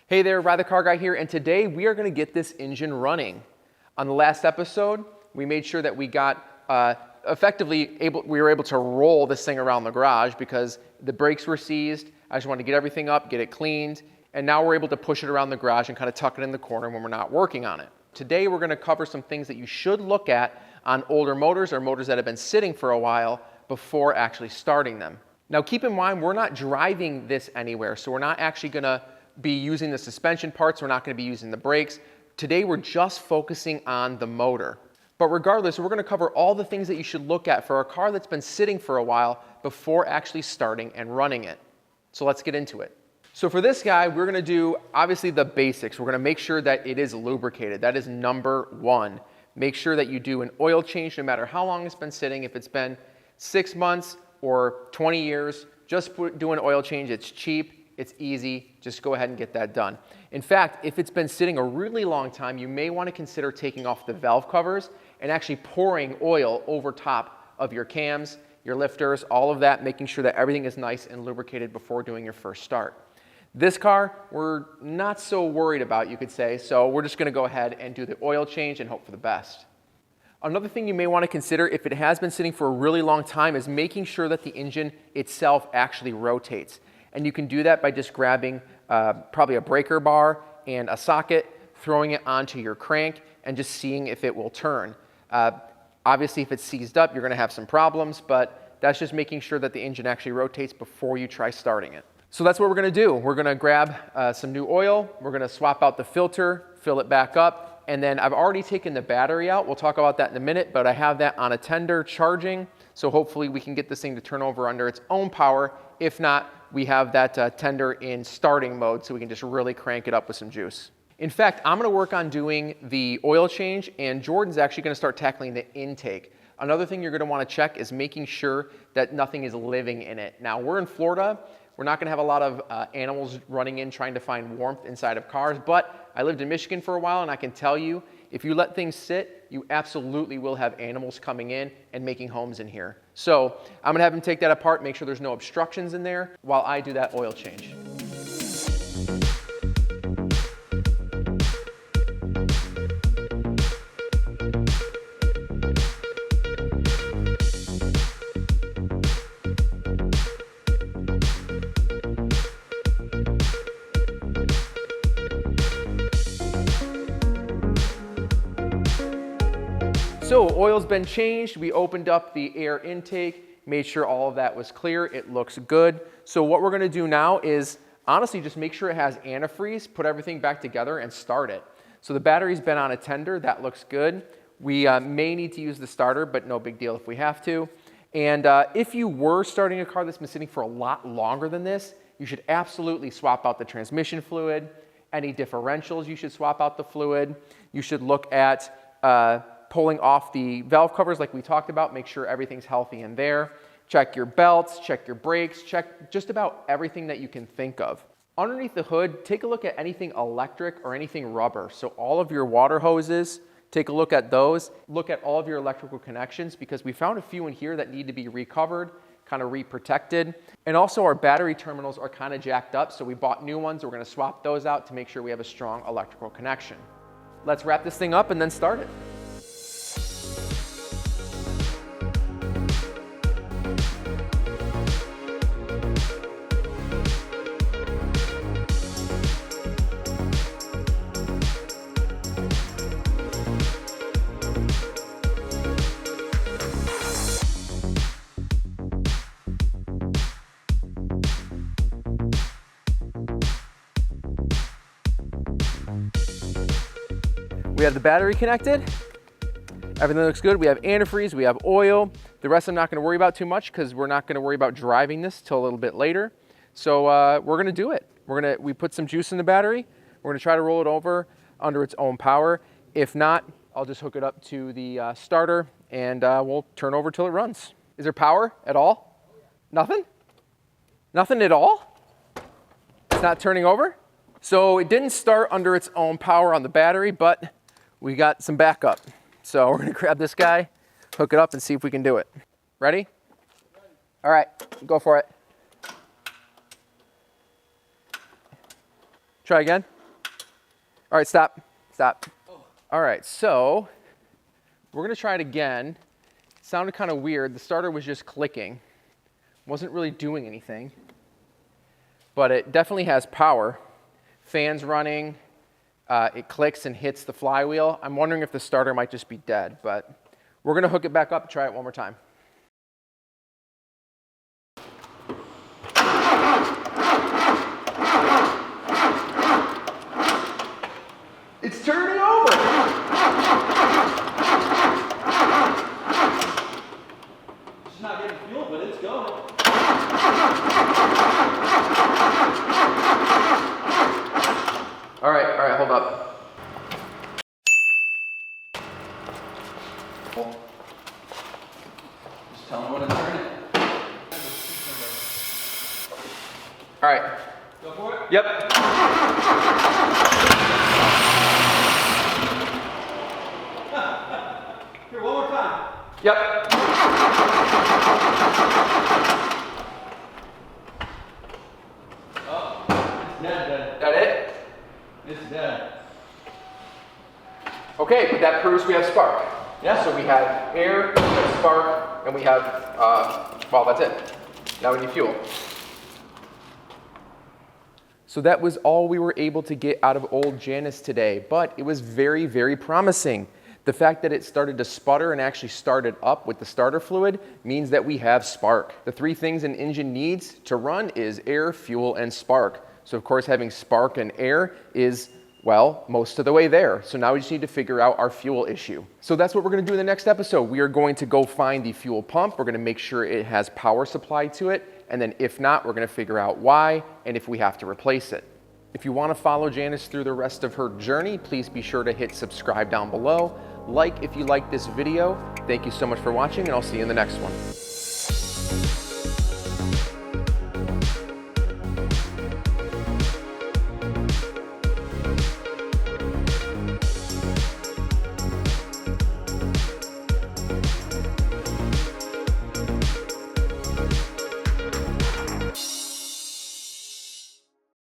Hey there, Ride the Car Guy here, and today we are going to get this engine running. On the last episode, we made sure that we got we were able to roll this thing around the garage because the brakes were seized. I just wanted to get everything up, get it cleaned, and now we're able to push it around the garage and kind of tuck it in the corner when we're not working on it. Today we're going to cover some things that you should look at on older motors or motors that have been sitting for a while before actually starting them. Now keep in mind, we're not driving this anywhere, so we're not actually going to be using the suspension parts, we're not going to be using the brakes. Today we're just focusing on the motor. But regardless, we're going to cover all the things that you should look at for a car that's been sitting for a while before actually starting and running it. So let's get into it. So for this guy, we're going to do obviously the basics. We're going to make sure that it is lubricated. That is number one. Make sure that you do an oil change no matter how long it's been sitting. If it's been 6 months or 20 years, just do an oil change. It's cheap. It's easy, just go ahead and get that done. In fact, if it's been sitting a really long time, you may want to consider taking off the valve covers and actually pouring oil over top of your cams, your lifters, all of that, making sure that everything is nice and lubricated before doing your first start. This car, we're not so worried about, you could say, so we're just going to go ahead and do the oil change and hope for the best. Another thing you may want to consider if it has been sitting for a really long time is making sure that the engine itself actually rotates. And you can do that by just grabbing probably a breaker bar and a socket, throwing it onto your crank, and just seeing if it will turn. Obviously, if it's seized up, you're going to have some problems, but that's just making sure that the engine actually rotates before you try starting it. So that's what we're going to do. We're going to grab some new oil. We're going to swap out the filter, fill it back up, and then I've already taken the battery out. We'll talk about that in a minute, but I have that on a tender charging, so hopefully we can get this thing to turn over under its own power. If not, we have that tender in starting mode, so we can just really crank it up with some juice. In fact, I'm going to work on doing the oil change, and Jordan's actually going to start tackling the intake. Another thing you're going to want to check is making sure that nothing is living in it. Now, we're in Florida. We're not going to have a lot of animals running in trying to find warmth inside of cars, but I lived in Michigan for a while, and I can tell you, if you let things sit, you absolutely will have animals coming in and making homes in here. So I'm going to have him take that apart, make sure there's no obstructions in there while I do that oil change. So oil's been changed, we opened up the air intake, made sure all of that was clear, it looks good. So what we're gonna do now is honestly just make sure it has antifreeze, put everything back together and start it. So the battery's been on a tender, that looks good. We may need to use the starter, but no big deal if we have to. And if you were starting a car that's been sitting for a lot longer than this, you should absolutely swap out the transmission fluid. Any differentials, you should swap out the fluid. You should look at pulling off the valve covers like we talked about, make sure everything's healthy in there. Check your belts, check your brakes, check just about everything that you can think of. Underneath the hood, take a look at anything electric or anything rubber. So all of your water hoses, take a look at those. Look at all of your electrical connections because we found a few in here that need to be recovered, kind of re-protected. And also our battery terminals are kind of jacked up, so we bought new ones. We're going to swap those out to make sure we have a strong electrical connection. Let's wrap this thing up and then start it. We have the battery connected. Everything looks good. We have antifreeze, we have oil. The rest I'm not going to worry about too much because we're not going to worry about driving this till a little bit later. So we're going to do it. We put some juice in the battery. We're going to try to roll it over under its own power. If not, I'll just hook it up to the starter and we'll turn over till it runs. Is there power at all? Nothing? Nothing at all? It's not turning over? So it didn't start under its own power on the battery, but we got some backup. So we're gonna grab this guy, hook it up and see if we can do it. Ready? All right, go for it. Try again. All right, stop, stop. All right, so we're gonna try it again. It sounded kind of weird. The starter was just clicking. Wasn't really doing anything, but it definitely has power. Fans running, it clicks and hits the flywheel. I'm wondering if the starter might just be dead, but we're gonna hook it back up and try it one more time. It's turning over. It's not getting fuel, but it's going. All right, hold up. Just tell me when to turn it. All right. Go for it? Yep. Here, one more time. Yep. Oh, it's dead. That it? It's dead. Okay, but that proves we have spark. Yeah. So we have air, we have spark, and we have, well, that's it. Now we need fuel. So that was all we were able to get out of old Janice today, but it was very, very promising. The fact that it started to sputter and actually started up with the starter fluid means that we have spark. The three things an engine needs to run is air, fuel, and spark. So of course having spark and air is, well, most of the way there. So now we just need to figure out our fuel issue. So that's what we're gonna do in the next episode. We are going to go find the fuel pump. We're gonna make sure it has power supply to it. And then if not, we're gonna figure out why and if we have to replace it. If you wanna follow Janice through the rest of her journey, please be sure to hit subscribe down below. Like if you like this video. Thank you so much for watching, and I'll see you in the next one.